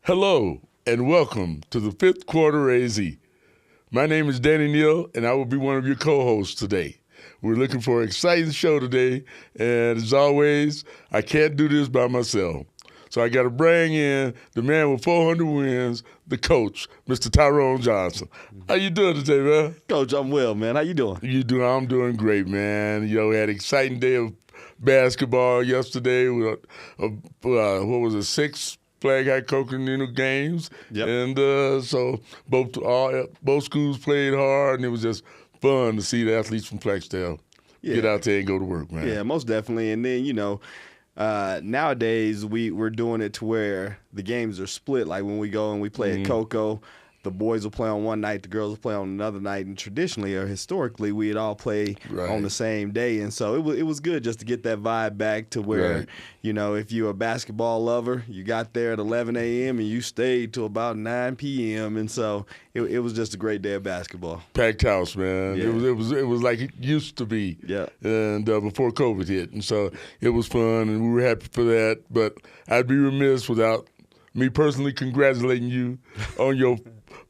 Hello, and welcome to the Fifth Quarter AZ. My name is Danny Neal, and I will be one of your co-hosts today. We're looking for an exciting show today, and as always, I can't do this by myself. So I got to bring in the man with 400 wins, the coach, Mr. Tyrone Johnson. How you doing today, man? Coach, I'm well, man. How you doing? I'm doing great, man. We had an exciting day of basketball yesterday. What was it, 6 Flag High Coconino games? Yep. And so both schools played hard, and it was just fun to see the athletes from Flagstaff get out there and go to work, man. Yeah, most definitely. And then, nowadays we're doing it to where the games are split. Like when we go and we play at Coco, the boys will play on one night, the girls will play on another night. And traditionally or historically, we'd all play on the same day. And so it was good just to get that vibe back to where, if you're a basketball lover, you got there at 11 a.m. and you stayed till about 9 p.m. And so it was just a great day of basketball. Packed house, man. Yeah. It was like it used to be. Yeah. And before COVID hit. And so it was fun, and we were happy for that. But I'd be remiss without me personally congratulating you on your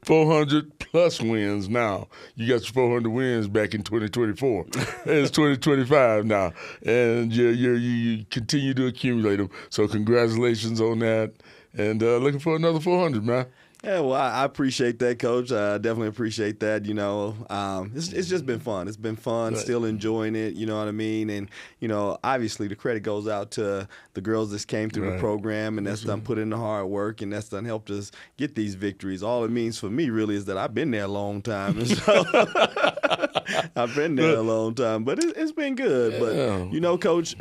400-plus wins now. You got your 400 wins back in 2024. It's 2025 now, and you continue to accumulate them. So congratulations on that, and looking for another 400, man. Yeah, well, I appreciate that, Coach. I definitely appreciate that. It's just been fun. It's been fun, still enjoying it, you know what I mean? And, obviously the credit goes out to the girls that came through the program and that's done put in the hard work and that's done helped us get these victories. All it means for me really is that I've been there a long time. And so I've been there a long time, but it's been good. But, Coach,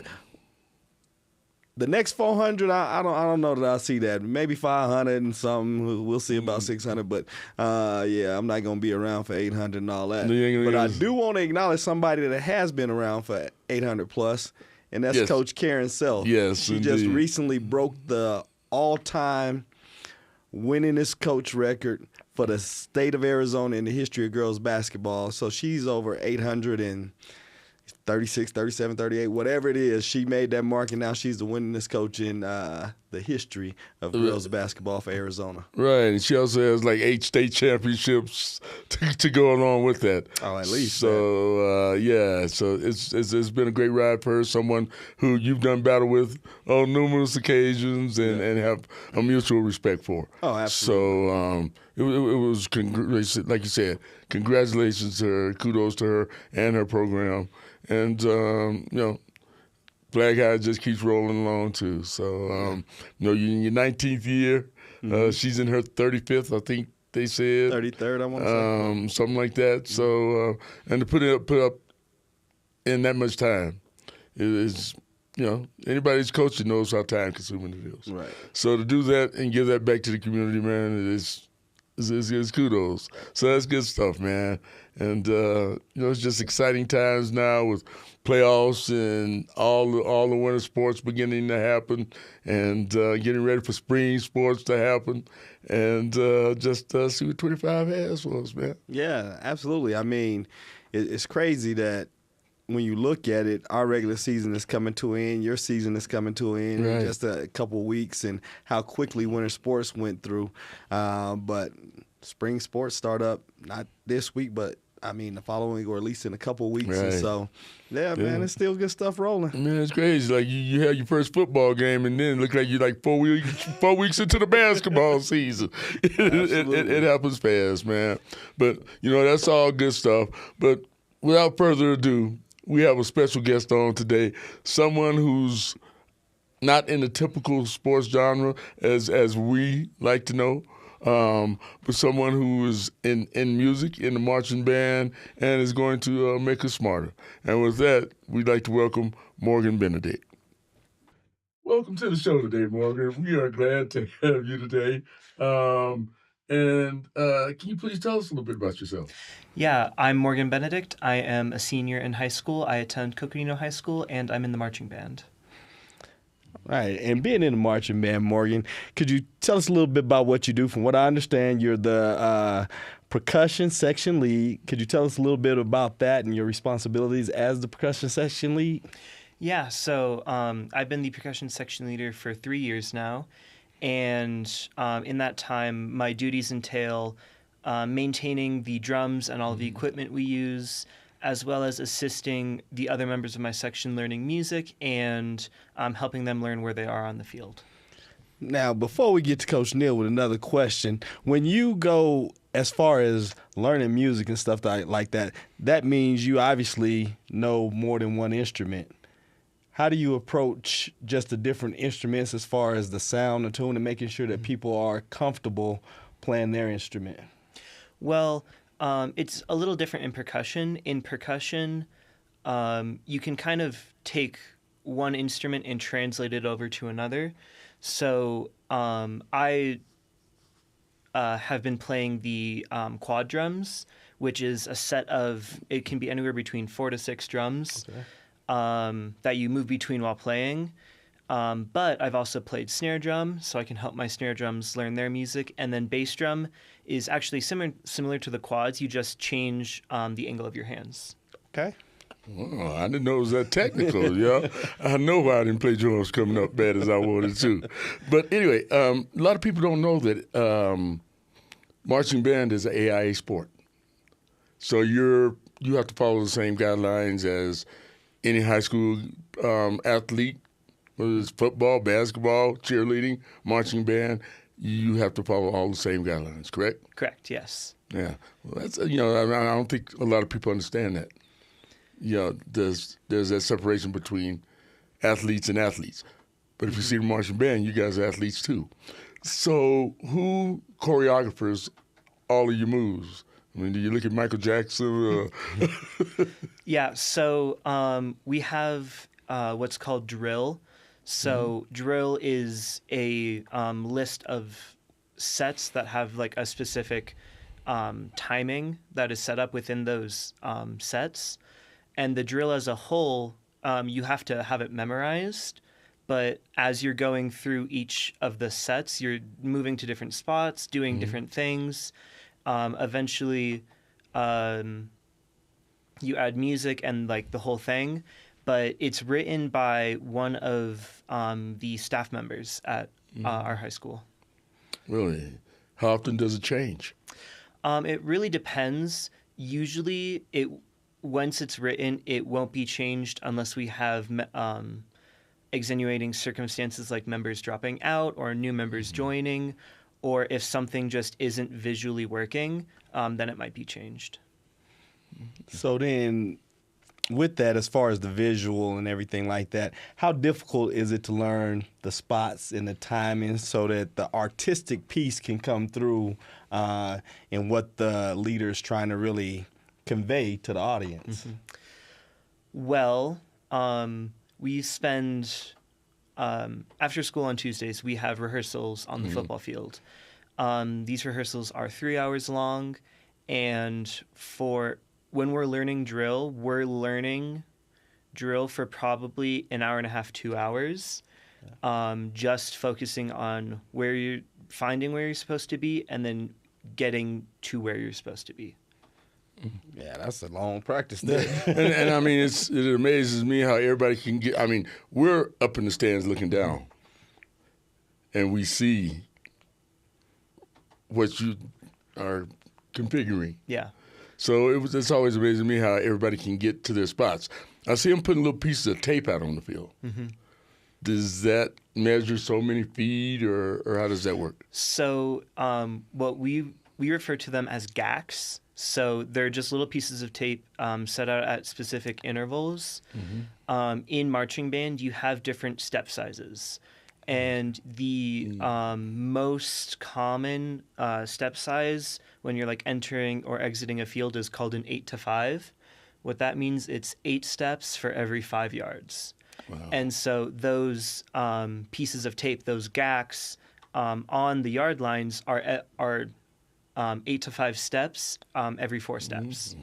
the next 400, I don't know that I'll see that. Maybe 500 and something. We'll see about 600. But, I'm not going to be around for 800 and all that. But I do want to acknowledge somebody that has been around for 800-plus, and that's Coach Karen Self. Yes, she indeed. just recently broke the all-time winningest coach record for the state of Arizona in the history of girls basketball. So she's over 836, 37, 38, whatever it is, she made that mark, and now she's the winningest coach in the history of girls basketball for Arizona. Right, and she also has like 8 state championships to go along with that. Oh, at least. So, so it's been a great ride for her, someone who you've done battle with on numerous occasions and have a mutual respect for. Oh, absolutely. So it was, like you said, congratulations to her, kudos to her and her program. And, Flag High just keeps rolling along, too. So, you're in your 19th year. She's in her 35th, I think they said. 33rd, I want to say. Something like that. So, and to put up in that much time is, anybody's coaching knows how time-consuming it is. Right. So to do that and give that back to the community, man, is kudos. So that's good stuff, man. And it's just exciting times now with playoffs and all the winter sports beginning to happen, and getting ready for spring sports to happen, and just see what 25 has for us, man. Yeah, absolutely. I mean, it's crazy that when you look at it, our regular season is coming to an end. Your season is coming to an end in just a couple of weeks, and how quickly winter sports went through. But spring sports start up not this week, but the following week, or at least in a couple of weeks. And so, man, it's still good stuff rolling. Man, it's crazy. Like you had your first football game, and then it looked like you're like 4 weeks into the basketball season. It happens fast, man. But that's all good stuff. But without further ado, we have a special guest on today, someone who's not in the typical sports genre as we like to know, but someone who is in music, in the marching band, and is going to make us smarter. And with that, we'd like to welcome Morgan Benedict. Welcome to the show today, Morgan. We are glad to have you today. Can you please tell us a little bit about yourself? Yeah, I'm Morgan Benedict. I am a senior in high school. I attend Coconino High School, and I'm in the marching band. Right, and being in the marching band, Morgan, could you tell us a little bit about what you do? From what I understand, you're the percussion section lead. Could you tell us a little bit about that and your responsibilities as the percussion section lead? Yeah, so I've been the percussion section leader for 3 years now, And in that time, my duties entail maintaining the drums and all the equipment we use, as well as assisting the other members of my section learning music and helping them learn where they are on the field. Now, before we get to Coach Neal with another question, when you go as far as learning music and stuff like that, that means you obviously know more than one instrument. How do you approach just the different instruments as far as the sound, the tune, and making sure that people are comfortable playing their instrument? Well, it's a little different in percussion. In percussion, you can kind of take one instrument and translate it over to another. So I have been playing the quad drums, which is a set of, it can be anywhere between 4 to 6 drums that you move between while playing. But I've also played snare drum, so I can help my snare drums learn their music. And then bass drum is actually similar to the quads. You just change the angle of your hands. Okay. Oh, I didn't know it was that technical, y'all. I know why I didn't play drums coming up bad as I wanted to. But anyway, a lot of people don't know that marching band is an AIA sport. So you have to follow the same guidelines as any high school athlete, whether it's football, basketball, cheerleading, marching band. You have to follow all the same guidelines, correct? Correct, yes. Yeah. Well, that's, I don't think a lot of people understand that. There's that separation between athletes and athletes. But if you see the marching band, you guys are athletes too. So who choreographers all of your moves? I mean, do you look at Michael Jackson? Yeah, so we have what's called drill. So drill is a list of sets that have like a specific timing that is set up within those sets. And the drill as a whole, you have to have it memorized. But as you're going through each of the sets, you're moving to different spots, doing different things. Eventually, you add music and like the whole thing. But it's written by one of the staff members at our high school. Really? How often does it change? It really depends. Usually, once it's written, it won't be changed unless we have extenuating circumstances like members dropping out or new members joining, or if something just isn't visually working, then it might be changed. So then, with that, as far as the visual and everything like that, how difficult is it to learn the spots and the timing so that the artistic piece can come through in what the leader's trying to really convey to the audience? Well, we spend, after school on Tuesdays, we have rehearsals on the football field. These rehearsals are 3 hours long, and when we're learning drill for probably an hour and a half, 2 hours, just focusing on finding where you're supposed to be and then getting to where you're supposed to be. Yeah, that's a long practice there. and I mean, it amazes me how everybody can get. I mean, we're up in the stands looking down, and we see what you are configuring. Yeah. So it's always amazing to me how everybody can get to their spots. I see them putting little pieces of tape out on the field. Does that measure so many feet, or how does that work? So what we refer to them as gaks. So they're just little pieces of tape set out at specific intervals. In marching band, you have different step sizes. And the most common step size when you're like entering or exiting a field is called an 8 to 5. What that means, it's 8 steps for every 5 yards. Wow. And so those pieces of tape, those gaks on the yard lines are 8 to 5 steps every 4 steps.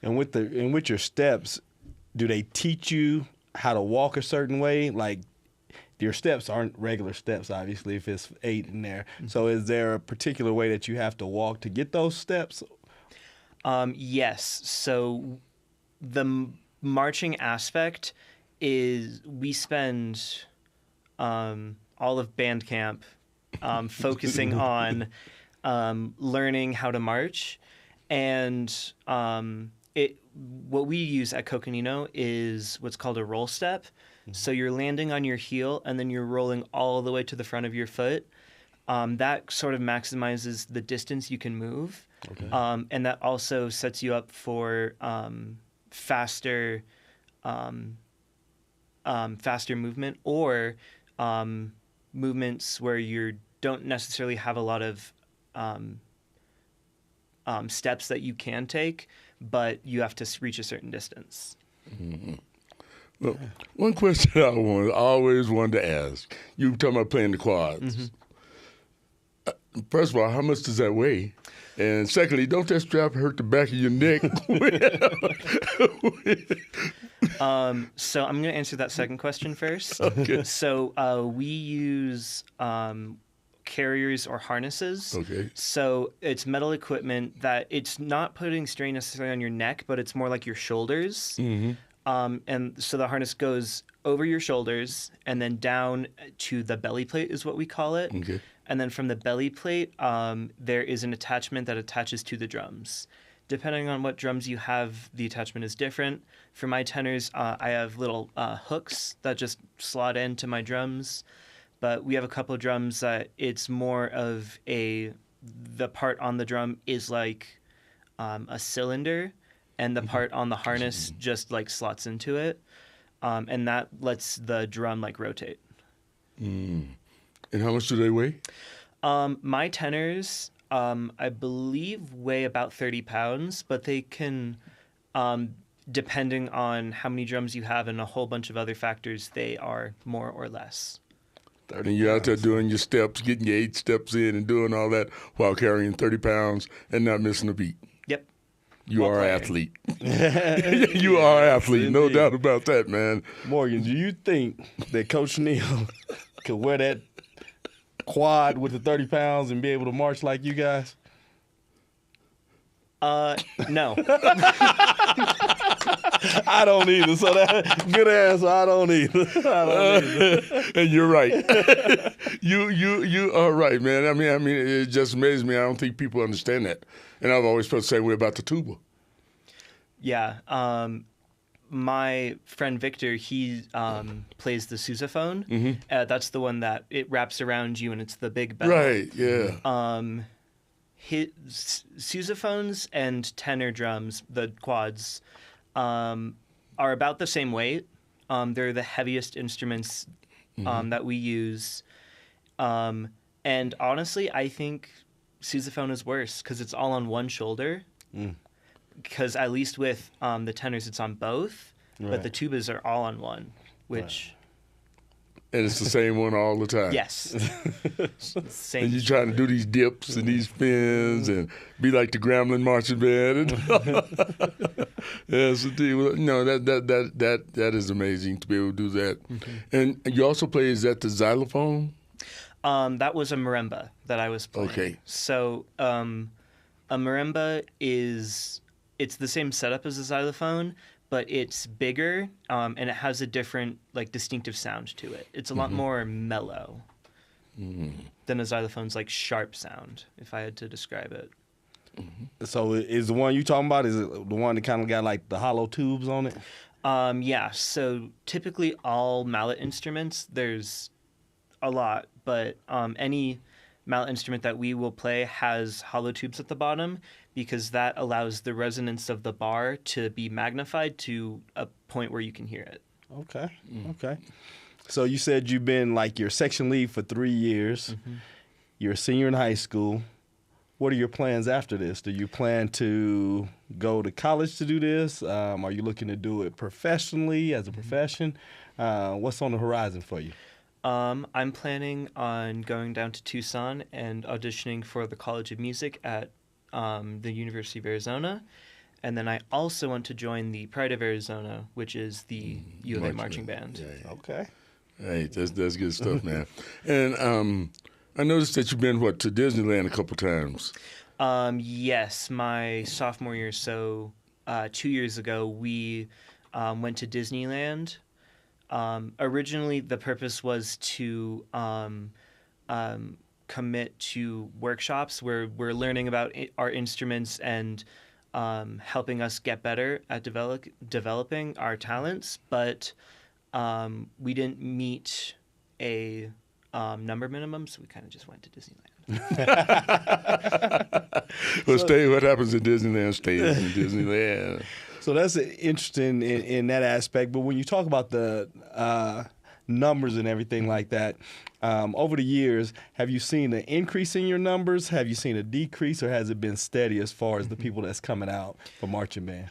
And with your steps, do they teach you how to walk a certain way? Like, your steps aren't regular steps, obviously, if it's 8 in there. So is there a particular way that you have to walk to get those steps? Yes. So the marching aspect is we spend all of band camp focusing on learning how to march. And what we use at Coconino is what's called a roll step. So you're landing on your heel and then you're rolling all the way to the front of your foot. That sort of maximizes the distance you can move. Okay. And that also sets you up for faster movement, or movements where you don't necessarily have a lot of steps that you can take, but you have to reach a certain distance. Mm-hmm. Well, one question I always wanted to ask, you were talking about playing the quads. Mm-hmm. First of all, how much does that weigh? And secondly, don't that strap hurt the back of your neck? So I'm going to answer that second question first. Okay. So we use carriers or harnesses. Okay. So it's metal equipment that it's not putting strain necessarily on your neck, but it's more like your shoulders. Mm-hmm. And so the harness goes over your shoulders and then down to the belly plate is what we call it. Okay. And then from the belly plate, there is an attachment that attaches to the drums. Depending on what drums you have, the attachment is different. For my tenors, I have little hooks that just slot into my drums. But we have a couple of drums that it's more of the part on the drum is like a cylinder, and the part on the harness just like slots into it. And that lets the drum like rotate. Mm. And how much do they weigh? My tenors, I believe, weigh about 30 pounds, but they can, depending on how many drums you have and a whole bunch of other factors, they are more or less. And you're out there doing your steps, getting your 8 steps in and doing all that while carrying 30 pounds and not missing a beat. Yep. You are an athlete. You are an athlete, no doubt about that, man. Morgan, do you think that Coach Neal could wear that quad with the 30 pounds and be able to march like you guys? No. I don't either. So that good answer. I don't either. And you're right. you are right, man. I mean, it just amazes me. I don't think people understand that. And I've always felt the same way about the tuba. Yeah. My friend Victor, he plays the sousaphone. Mm-hmm. That's the one that it wraps around you and it's the big bell. Right, yeah. His sousaphones and tenor drums, the quads, are about the same weight. They're the heaviest instruments that we use. And honestly, I think sousaphone is worse because it's all on one shoulder. Because at least with the tenors, it's on both, right. But the tubas are all on one, which... Right. And it's the same one all the time. Yes. Same. And you're trying to do these dips and these spins and be like the Gremlin marching band. Yes, indeed. No, that is amazing to be able to do that. Mm-hmm. And you also play, is that the xylophone? That was a marimba that I was playing. Okay. So a marimba it's the same setup as a xylophone, but it's bigger, and it has a different, like, distinctive sound to it. It's a lot more mellow than a xylophone's, like, sharp sound, if I had to describe it. So is the one you talking about, is it the one that kind of got, like, the hollow tubes on it? Yeah, so typically all mallet instruments, there's a lot, but any mallet instrument that we will play has hollow tubes at the bottom, because that allows the resonance of the bar to be magnified to a point where you can hear it. Okay. Okay. So you said you've been like your section lead for 3 years. You're a senior in high school. What are your plans after this? Do you plan to go to college to do this? Are you looking to do it professionally, as a profession? What's on the horizon for you? I'm planning on going down to Tucson and auditioning for the College of Music at the University of Arizona. And then I also want to join the Pride of Arizona, which is the U of A marching band. Yeah. Okay. Hey, that's good stuff, man. And I noticed that you've been, to Disneyland a couple times. Yes, my sophomore year, so 2 years ago, we went to Disneyland. Originally, the purpose was to commit to workshops where we're learning about our instruments and helping us get better at developing our talents, but we didn't meet a number minimum, so we kind of just went to Disneyland. Well, what happens in Disneyland stays in Disneyland. So that's interesting in that aspect. But when you talk about the numbers and everything like that, over the years, have you seen an increase in your numbers? Have you seen a decrease, or has it been steady as far as the people that's coming out for marching band?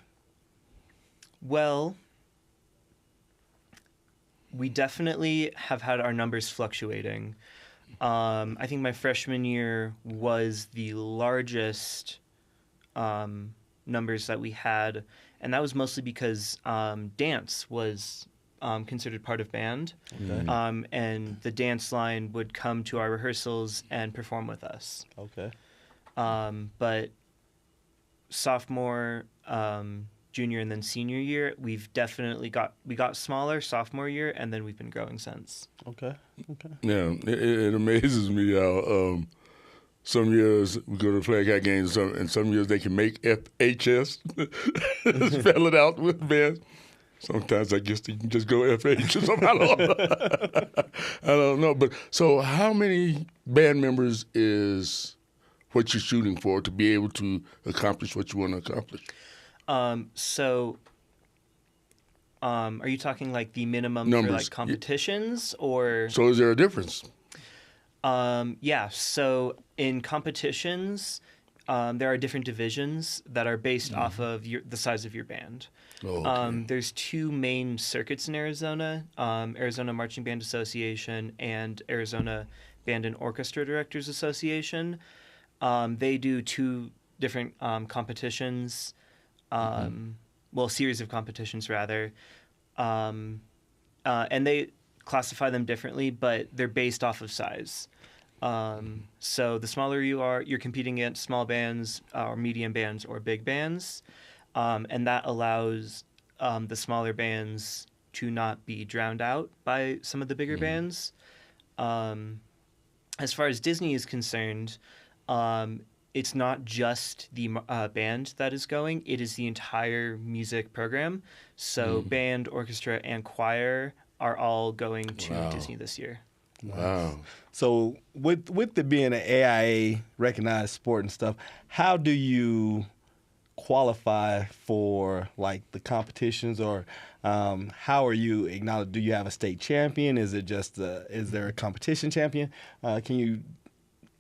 Well, we definitely have had our numbers fluctuating. I think my freshman year was the largest numbers that we had, and that was mostly because dance was considered part of band. Okay. And the dance line would come to our rehearsals and perform with us. Okay. But sophomore, junior, and then senior year, we've definitely got smaller sophomore year, and then we've been growing since. Okay. Okay. Yeah, it amazes me how some years we go to flag hat games, and some years they can make FHS, spell it out with bands. Sometimes I guess you can just go FH or something. I don't know. But so how many band members is what you're shooting for to be able to accomplish what you want to accomplish? Are you talking like the minimum Numbers. for like competitions or? So is there a difference? Yeah. So in competitions, there are different divisions that are based off of the size of your band. Oh, okay. There's two main circuits in Arizona, Arizona Marching Band Association and Arizona Band and Orchestra Directors Association. They do two different competitions, well, series of competitions rather, and they classify them differently, but they're based off of size. So the smaller you are, you're competing against small bands or medium bands or big bands. And that allows the smaller bands to not be drowned out by some of the bigger bands. As far as Disney is concerned, it's not just the band that is going, it is the entire music program. So band, orchestra, and choir are all going to Disney this year. Wow. So with it being an AIA recognized sport and stuff, how do you qualify for like the competitions, or how are you acknowledged? Do you have a state champion? Is it just is there a competition champion? Can you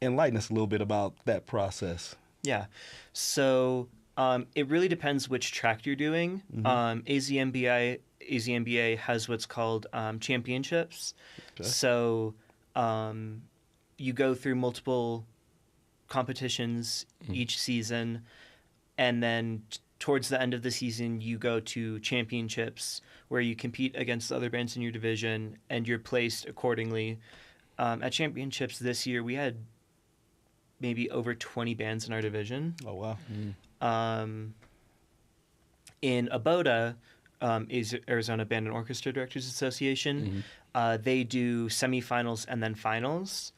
enlighten us a little bit about that process? Yeah. So it really depends which track you're doing. AZMBA has what's called championships. Okay. So you go through multiple competitions each season, and then towards the end of the season, you go to championships where you compete against other bands in your division, and you're placed accordingly. At championships this year, we had maybe over 20 bands in our division. Oh, wow. In ABODA, is Arizona Band and Orchestra Directors Association. They do semifinals and then finals,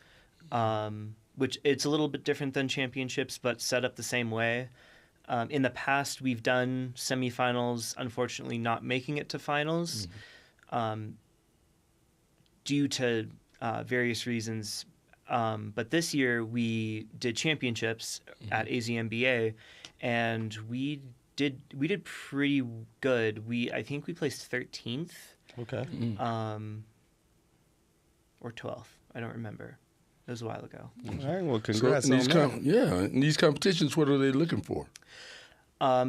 which it's a little bit different than championships, but set up the same way. In the past, we've done semifinals, unfortunately not making it to finals due to various reasons. But this year, we did championships at AZMBA, and we did pretty good. I think we placed 13th. Okay. Or 12th. I don't remember. It was a while ago. All right. Well, congrats So on that. in these competitions, what are they looking for?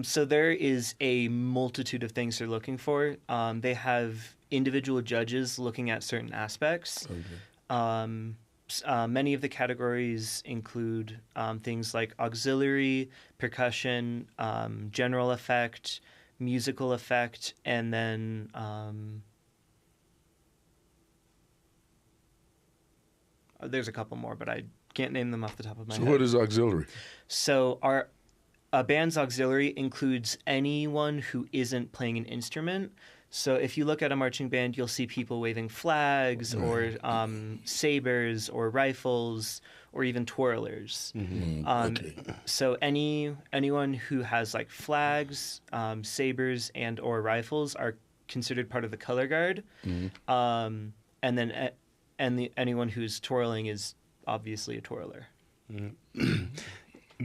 So there is a multitude of things they're looking for. They have individual judges looking at certain aspects. Okay. Many of the categories include things like auxiliary, percussion, general effect, musical effect, and then there's a couple more, but I can't name them off the top of my head. So what is auxiliary? So a band's auxiliary includes anyone who isn't playing an instrument. So if you look at a marching band, you'll see people waving flags or sabers or rifles or even twirlers. Okay. So anyone who has like flags, sabers, and or rifles are considered part of the color guard. And then anyone who's twirling is obviously a twirler.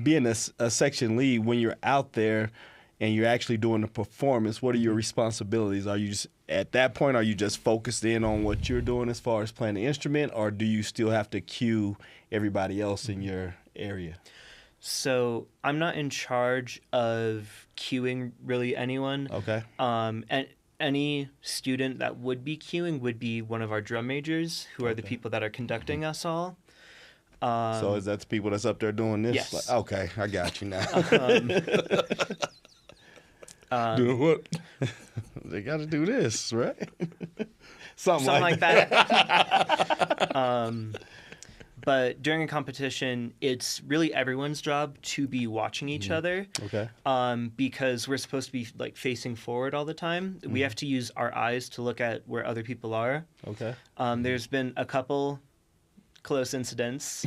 Being a section lead, when you're out there and you're actually doing a performance, what are your responsibilities? Are you just at that point, are you just focused in on what you're doing as far as playing the instrument, or do you still have to cue everybody else in your area? So I'm not in charge of cueing really anyone. Okay. And any student that would be cueing would be one of our drum majors, who are the people that are conducting us all. So is that the people that's up there doing this? Yes. Okay, I got you now. Doing what? They got to do this, right? Something like that. But during a competition, it's really everyone's job to be watching each other. Okay. Because we're supposed to be like facing forward all the time. We have to use our eyes to look at where other people are. Okay. There's been a couple close incidents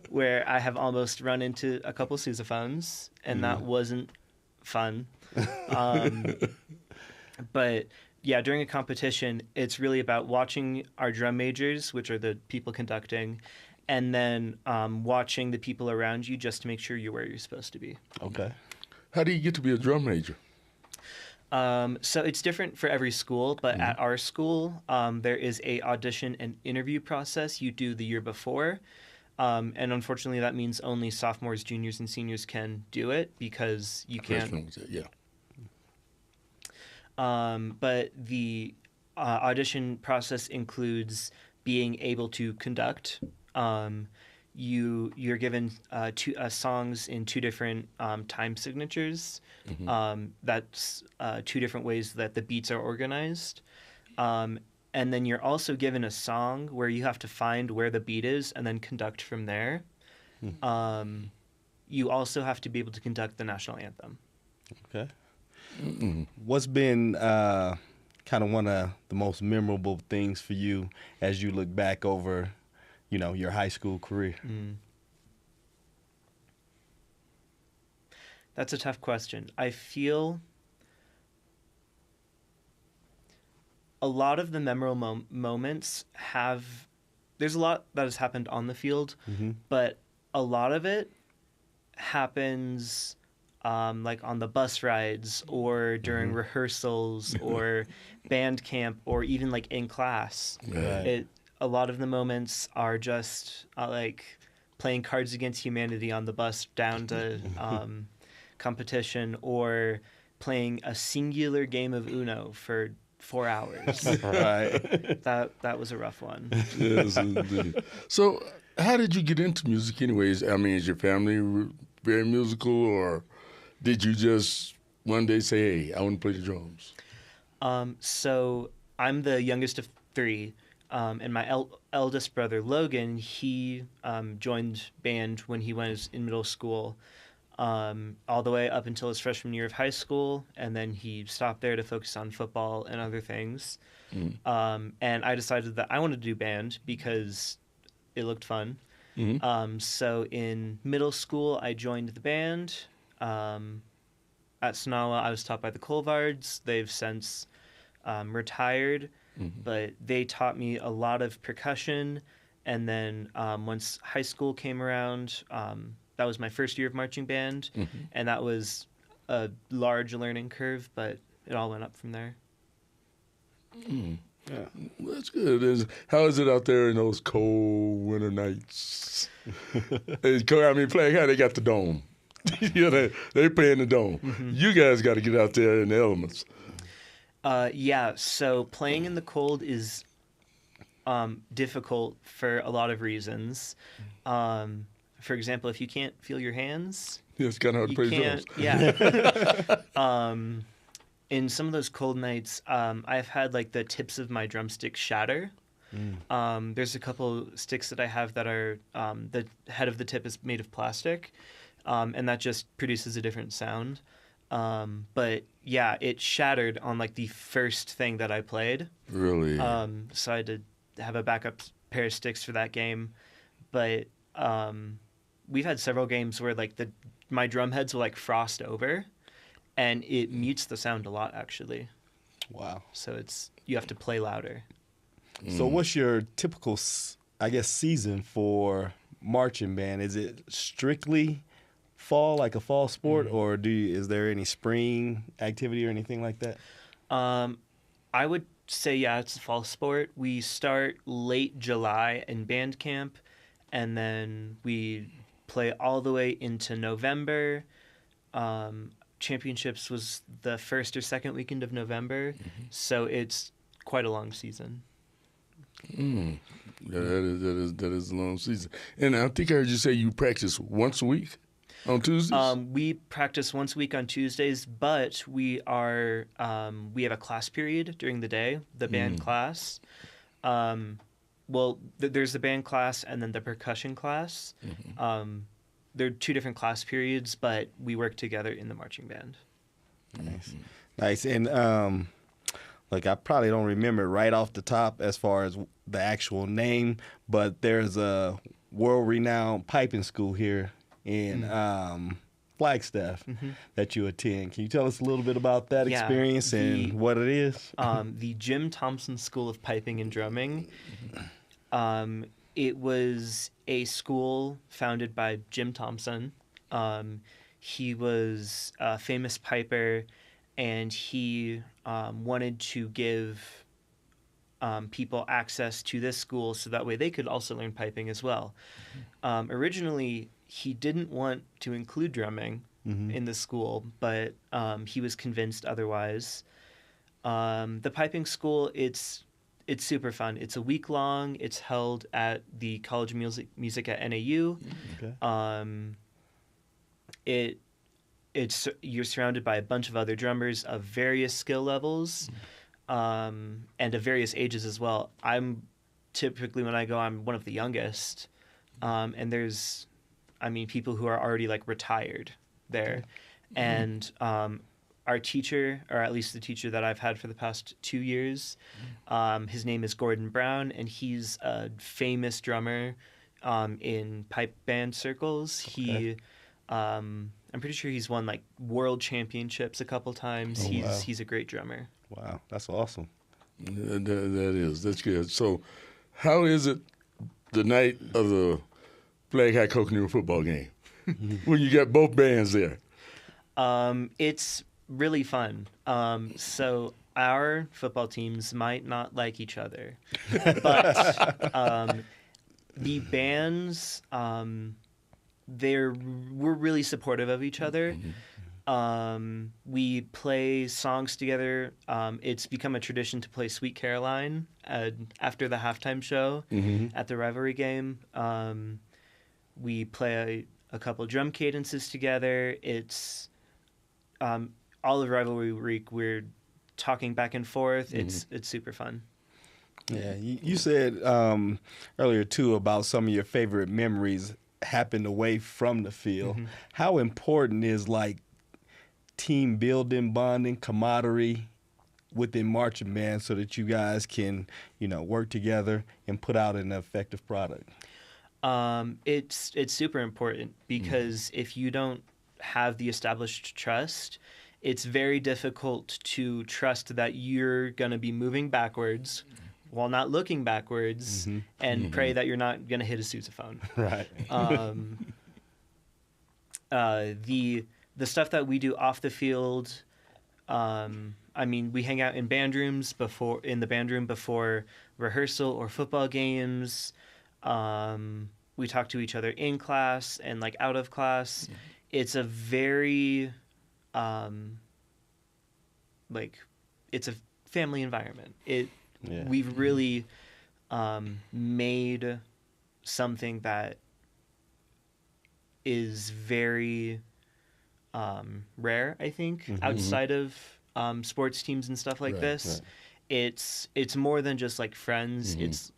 where I have almost run into a couple sousaphones, and that wasn't fun. But yeah, during a competition, it's really about watching our drum majors, which are the people conducting, and then watching the people around you just to make sure you're where you're supposed to be. Okay. How do you get to be a drum major? So it's different for every school, but at our school, there is a audition and interview process you do the year before. And unfortunately, that means only sophomores, juniors, and seniors can do it because you can't. Yeah. But the audition process includes being able to conduct. You're given two songs in two different time signatures. That's two different ways that the beats are organized. And then you're also given a song where you have to find where the beat is and then conduct from there. You also have to be able to conduct the national anthem. Okay. What's been kind of one of the most memorable things for you as you look back over, your high school career? That's a tough question. I feel a lot of the memorable moments there's a lot that has happened on the field, but a lot of it happens like on the bus rides or during rehearsals or band camp or even like in class. Right. A lot of the moments are just like playing Cards Against Humanity on the bus down to competition, or playing a singular game of Uno for 4 hours. Right. That was a rough one. Yes, indeed. So how did you get into music anyways? I mean, is your family very musical, or did you just one day say, hey, I want to play the drums? So I'm the youngest of three, and my eldest brother, Logan, he joined band when he was in middle school, all the way up until his freshman year of high school, and then he stopped there to focus on football and other things. And I decided that I wanted to do band because it looked fun. So in middle school, I joined the band. At Sonawa, I was taught by the Colvards. They've since retired, but they taught me a lot of percussion. And then once high school came around, that was my first year of marching band, and that was a large learning curve, but it all went up from there. Yeah. Well, that's good. How is it out there in those cold winter nights? I mean, playing how they got the dome. They play in the dome. You guys got to get out there in the elements. Yeah, so playing in the cold is difficult for a lot of reasons. For example, if you can't feel your hands, it's kind of hard to play drums. Yeah. In some of those cold nights, I've had like the tips of my drumsticks shatter. There's a couple sticks that I have that are the head of the tip is made of plastic, and that just produces a different sound. But yeah, it shattered on like the first thing that I played. Really? So I had to have a backup pair of sticks for that game. But we've had several games where like my drum heads will like frost over, and it mutes the sound a lot actually. Wow. So you have to play louder. So what's your typical, I guess, season for marching band? Is it strictly fall, like a fall sport, or is there any spring activity or anything like that? I would say, yeah, it's a fall sport. We start late July in band camp, and then we play all the way into November. Championships was the first or second weekend of November, so it's quite a long season. Yeah, that is a long season. And I think I heard you say you practice once a week on Tuesdays? We practice once a week on Tuesdays, but we have a class period during the day, the band class. There's the band class and then the percussion class. They're two different class periods, but we work together in the marching band. Nice. And like, I probably don't remember right off the top as far as the actual name, but there's a world-renowned piping school here in Flagstaff that you attend. Can you tell us a little bit about that experience and what it is? The Jim Thompson School of Piping and Drumming. It was a school founded by Jim Thompson. He was a famous piper, and he wanted to give people access to this school so that way they could also learn piping as well. Originally, he didn't want to include drumming in the school, but he was convinced otherwise. The piping school, it's super fun. It's a week long. It's held at the College of Music at NAU. You're surrounded by a bunch of other drummers of various skill levels, and of various ages as well. I'm typically, when I go, I'm one of the youngest, and there's, people who are already like retired there, and our teacher, or at least the teacher that I've had for the past 2 years, his name is Gordon Brown, and he's a famous drummer in pipe band circles. I'm pretty sure he's won like world championships a couple times. He's a great drummer. Wow, that's awesome. That's good. So, how is it the night of the Flag High Coconino football game when you got both bands there? It's really fun. So our football teams might not like each other, but the bands, we're really supportive of each other. We play songs together. It's become a tradition to play Sweet Caroline after the halftime show at the rivalry game. We play a couple drum cadences together. It's all of rivalry week. We're talking back and forth. It's super fun. Yeah, you said earlier too about some of your favorite memories happened away from the field. How important is like team building, bonding, camaraderie within marching band so that you guys can, work together and put out an effective product? It's super important because if you don't have the established trust, it's very difficult to trust that you're going to be moving backwards while not looking backwards and pray that you're not going to hit a sousaphone. Right. The stuff that we do off the field, we hang out in the band room before rehearsal or football games. We talk to each other in class and like out of class. It's a very it's a family environment. We've really made something that is very rare, I think, outside of sports teams and stuff like this. Right. It's more than just like friends.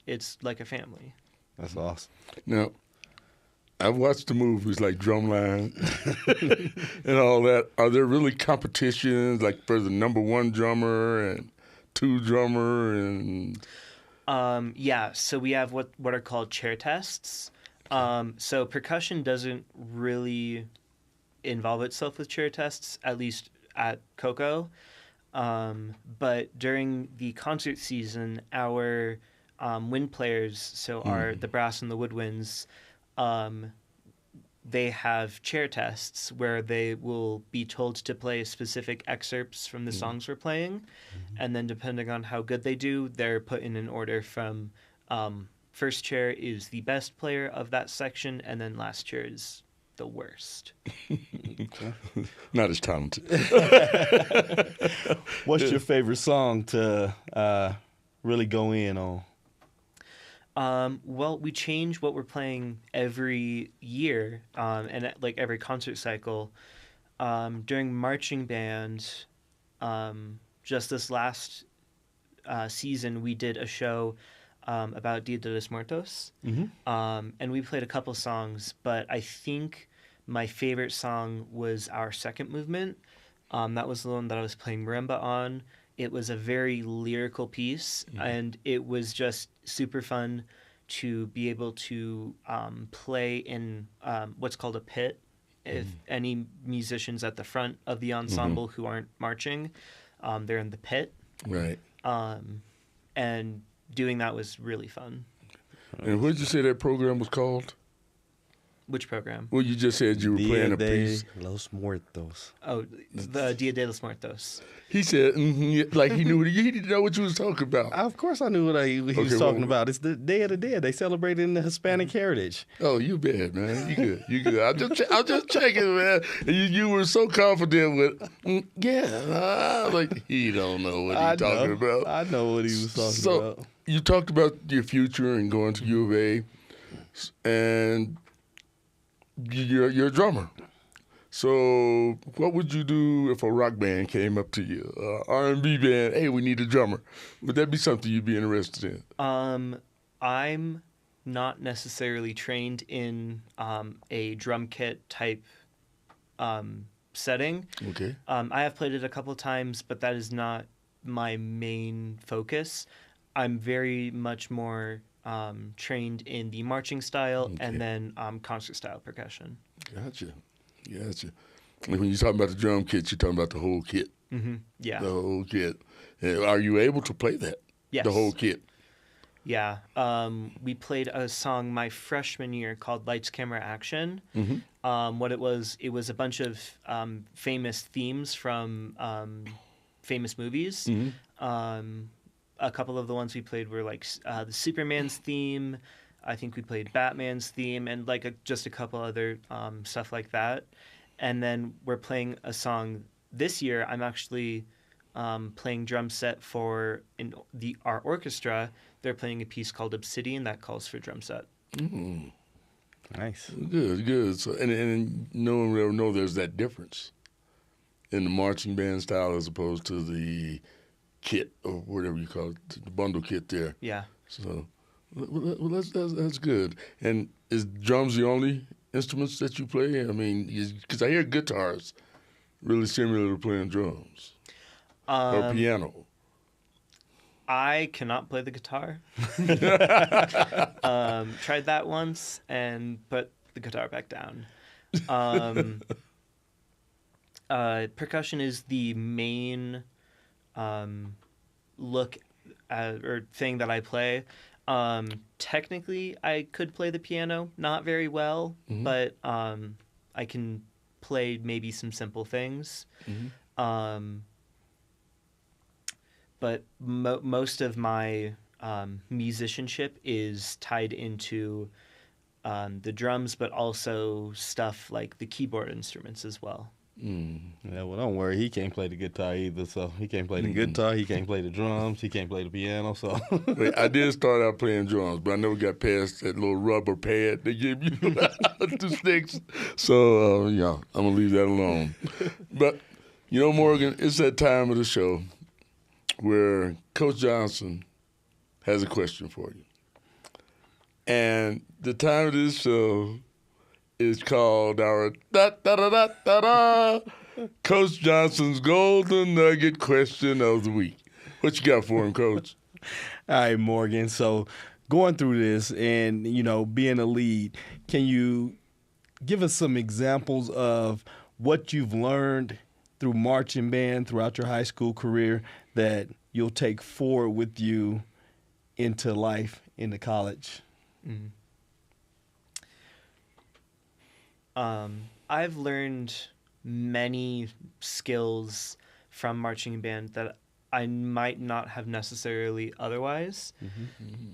It's like a family. That's awesome. Now, I've watched the movies like Drumline and all that. Are there really competitions like for the number one drummer and two drummer and? Yeah, so we have what are called chair tests. So percussion doesn't really involve itself with chair tests, at least at Coco. But during the concert season, our wind players, so the brass and the woodwinds, they have chair tests where they will be told to play specific excerpts from the songs we're playing, and then depending on how good they do, they're put in an order from first chair is the best player of that section, and then last chair is the worst. Not as talented. What's your favorite song to really go in on? Well, we change what we're playing every year, and like every concert cycle. During marching band, just this last season, we did a show about Dia de los Muertos, and we played a couple songs. But I think my favorite song was our second movement. That was the one that I was playing marimba on. It was a very lyrical piece, and it was just super fun to be able to play in what's called a pit. If any musicians at the front of the ensemble who aren't marching, they're in the pit. Right. And doing that was really fun. And what did you say that program was called? Which program? Well, you just said you were playing a piece. Dia de los Muertos. Oh, the Dia de los Muertos. He said, like he knew, he didn't know what you was talking about. Of course I knew what he was talking about. It's the Day of the Dead. They celebrate in the Hispanic heritage. Oh, you bad, man. You good. You good. I'm just checking, man. And you were so confident with, like, he don't know what he's talking about. I know what he was talking about. So you talked about your future and going to U of A, and you're a drummer. So what would you do if a rock band came up to you, R&B band, hey, we need a drummer? Would that be something you'd be interested in? I'm not necessarily trained in a drum kit type setting. Okay. I have played it a couple of times, but that is not my main focus. I'm very much more trained in the marching style and then concert style percussion. Gotcha. And when you're talking about the drum kit, you're talking about the whole kit. Mm-hmm. Yeah. The whole kit. And are you able to play that? Yes. The whole kit? Yeah. We played a song my freshman year called Lights, Camera, Action. What it was a bunch of famous themes from famous movies. A couple of the ones we played were like the Superman's theme. I think we played Batman's theme and like just a couple other stuff like that. And then we're playing a song this year. I'm actually playing drum set for our orchestra. They're playing a piece called Obsidian that calls for drum set. Nice. Good. So, and no one will ever know there's that difference in the marching band style as opposed to the kit or whatever you call it, the bundle kit there. Yeah. So, well, that's good. And is drums the only instruments that you play? I mean, because I hear guitars really similar to playing drums or piano. I cannot play the guitar. Tried that once and put the guitar back down. Percussion is the main look at, or thing that I play. Technically, I could play the piano, not very well, but I can play maybe some simple things. But most of my musicianship is tied into the drums, but also stuff like the keyboard instruments as well. Yeah, well, don't worry. He can't play the guitar either, so he can't play the guitar. He can't play the drums. He can't play the piano. So Wait, I did start out playing drums, but I never got past that little rubber pad they give you the sticks. So yeah, I'm gonna leave that alone. But you know, Morgan, it's that time of the show where Coach Johnson has a question for you, and the time of this show is called our Coach Johnson's Golden Nugget Question of the Week. What you got for him, Coach? All right, Morgan. So going through this and, being a lead, can you give us some examples of what you've learned through marching band throughout your high school career that you'll take forward with you into life into college? I've learned many skills from marching band that I might not have necessarily otherwise.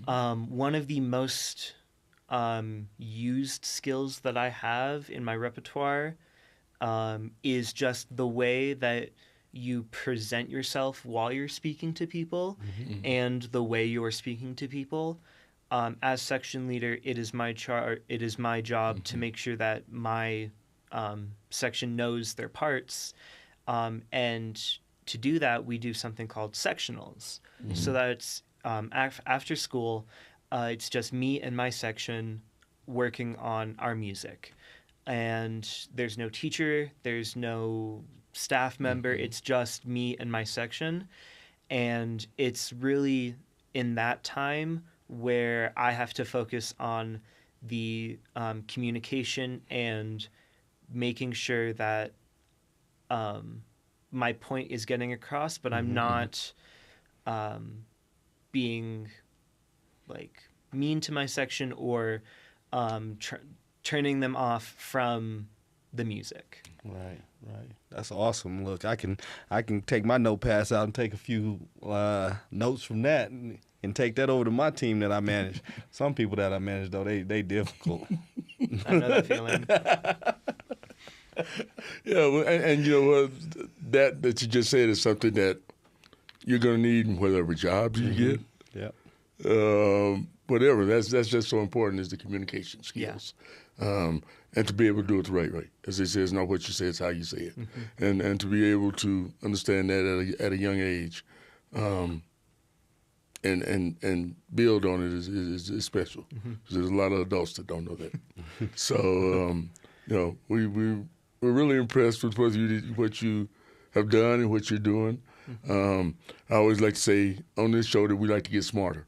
One of the most used skills that I have in my repertoire is just the way that you present yourself while you're speaking to people and the way you're speaking to people. As section leader, it is my job to make sure that my section knows their parts, and to do that, we do something called sectionals. So that's after school, it's just me and my section working on our music, and there's no teacher, there's no staff member. It's just me and my section, and it's really in that time where I have to focus on the communication and making sure that my point is getting across, but I'm not being like mean to my section or turning them off from the music. Right. That's awesome. Look, I can take my notepads out and take a few notes from that and take that over to my team that I manage. Some people that I manage, though, they difficult. I know that feeling. Yeah, well, and you know what? That you just said is something that you're going to need in whatever jobs you get. Yeah. Whatever. That's just so important is the communication skills. Yeah. And to be able to do it the right way. As they say, it's not what you say, it's how you say it. And to be able to understand that at a young age and build on it is special. Because there's a lot of adults that don't know that. So, we're really impressed with what you have done and what you're doing. I always like to say on this show that we like to get smarter.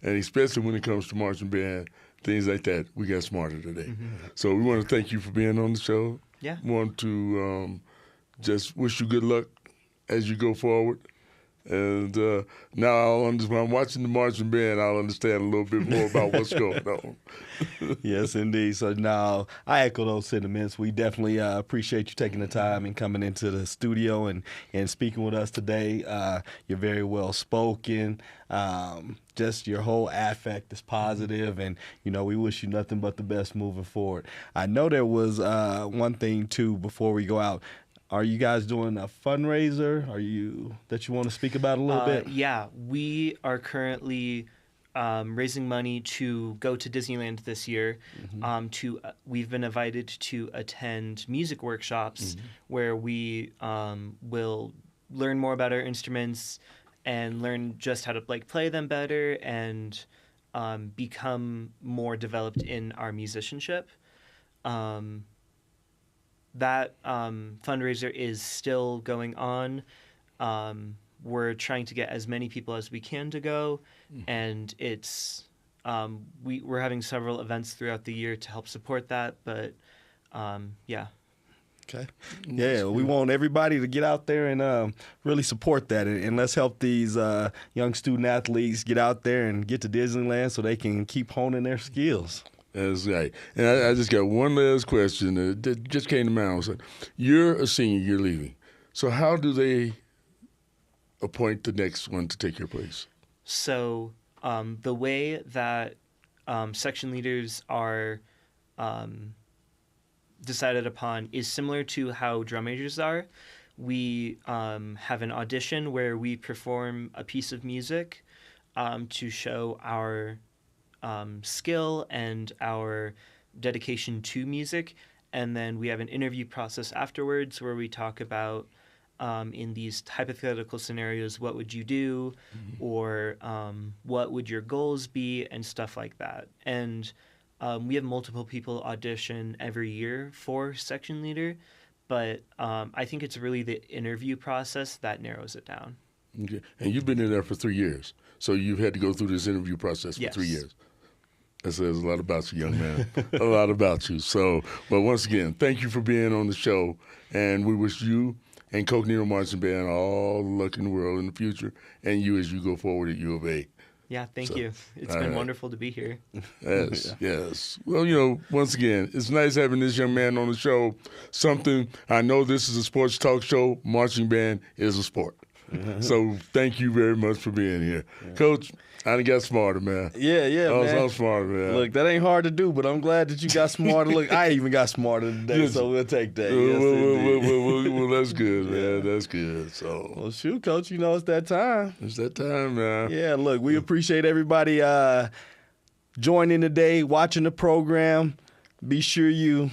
And especially when it comes to marching band, things like that, we got smarter today. So we want to thank you for being on the show. Yeah. We want to just wish you good luck as you go forward. And now when I'm watching the marching band, I'll understand a little bit more about what's going on. Yes, indeed. So now I echo those sentiments. We definitely appreciate you taking the time and coming into the studio and speaking with us today. You're very well spoken. Just your whole affect is positive, and we wish you nothing but the best moving forward. I know there was one thing too before we go out. Are you guys doing a fundraiser? That you want to speak about a little bit? Yeah, we are currently raising money to go to Disneyland this year. We've been invited to attend music workshops where we will learn more about our instruments and learn just how to play them better and become more developed in our musicianship. That fundraiser is still going on. We're trying to get as many people as we can to go, and it's we're having several events throughout the year to help support that. But yeah. Okay. Yeah, we want everybody to get out there and really support that, and let's help these young student athletes get out there and get to Disneyland so they can keep honing their skills. That's right. And I just got one last question that just came to mind. So you're a senior, you're leaving. So how do they appoint the next one to take your place? So the way that section leaders are decided upon is similar to how drum majors are. We have an audition where we perform a piece of music to show our skill and our dedication to music, and then we have an interview process afterwards where we talk about in these hypothetical scenarios, what would you do, or what would your goals be, and stuff like that. And we have multiple people audition every year for section leader, but I think it's really the interview process that narrows it down. Okay. And you've been in there for 3 years, so you've had to go through this interview process for Yes. 3 years. That says a lot about you, young man. A lot about you. So, but once again, thank you for being on the show, and we wish you and Coconino Marching Band all the luck in the world in the future, and you as you go forward at U of A. Yeah, thank you. It's all been right. wonderful to be here. Yes, yes. Well, once again, it's nice having this young man on the show. I know this is a sports talk show. Marching band is a sport. So thank you very much for being here. Coach, I done got smarter, man. Yeah, man. I'm smarter, man. Look, that ain't hard to do, but I'm glad that you got smarter. Look, I even got smarter today, Yes. so we'll take that. Yes, indeed. Well, that's good, man. That's good. So Well, shoot, Coach, it's that time. it's that time, man. Yeah, look, we appreciate everybody joining today, watching the program. Be sure you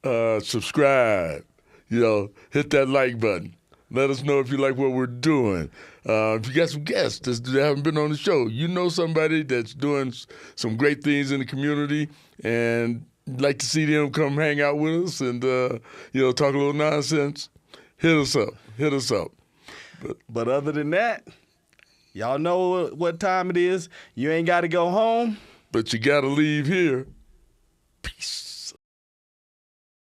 Subscribe. Hit that like button. Let us know if you like what we're doing. If you got some guests that haven't been on the show, somebody that's doing some great things in the community, and you'd like to see them come hang out with us and talk a little nonsense, hit us up. But other than that, y'all know what time it is. You ain't got to go home. But you got to leave here. Peace.